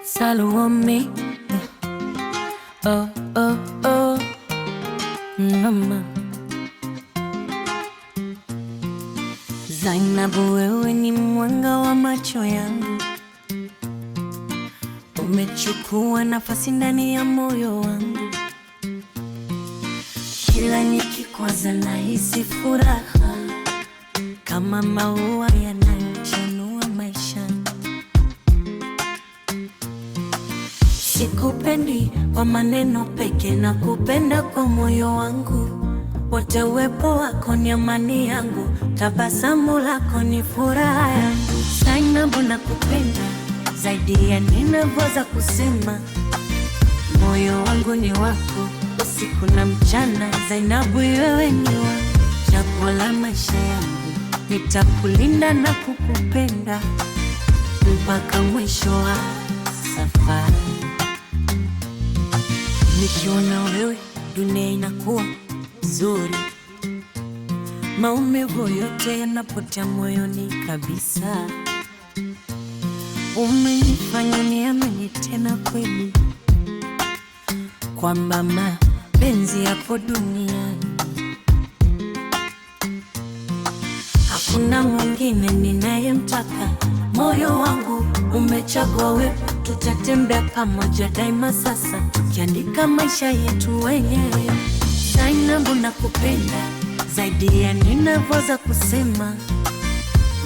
Salome, oh, oh, oh, mama Zainabu, wewe ni mwanga wa macho yangu, umechukua nafasi ndani ya moyo wangu. Kila nikikwaza nahisi furaha, kama maua yanayochanua maishani. Sikupendi kwa maneno peke, na kupenda kwa moyo wangu wote. Uwepo wako ni amani yangu, tabasamu lako ni furaha yangu. Zainabu, nakupenda zaidi ya ninavyoweza kusema. Moyo wangu ni wako usiku na mchana. Zainabu, wewe ni wangu, chaguo la maisha yangu. Nitakulinda na kukupenda mpaka mwisho wa safari. Nikiona wewe dunia inakuwa nzuri, maumivu yote yanapotea moyoni kabisa. Umenifanya niamini tena kweli kwamba mapenzi yapo duniani. Hakuna mwingine ninayemtaka, moyo wangu umechagua wewe. Tutatembea pamoja daima sasa, tukiandika maisha yetu wenyewe. Zainabu, nakupenda zaidi ya ninavyoweza kusema.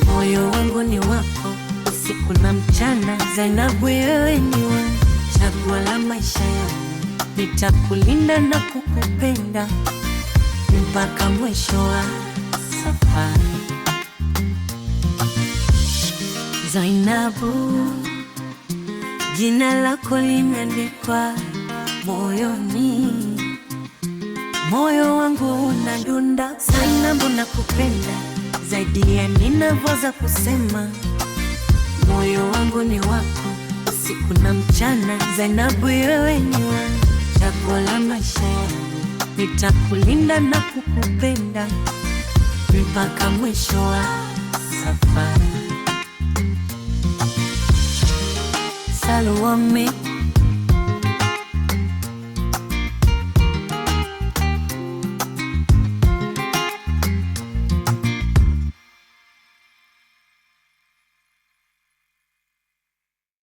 Moyo wangu ni wako usiku na mchana. Zainabu, wewe ni wangu, chaguo la maisha yangu. Nitakulinda na kukupenda mpaka mwisho wa safari. Zainabu, jina lako limeandikwa moyoni, moyo wangu unadunda. Zainabu, nakupenda zaidi ya ninavyoweza kusema. Moyo wangu ni wako usiku na mchana. Zainabu, wewe ni wangu, chaguo la maisha yangu. Nitakulinda na kukupenda mpaka mwisho wa safari. Salome.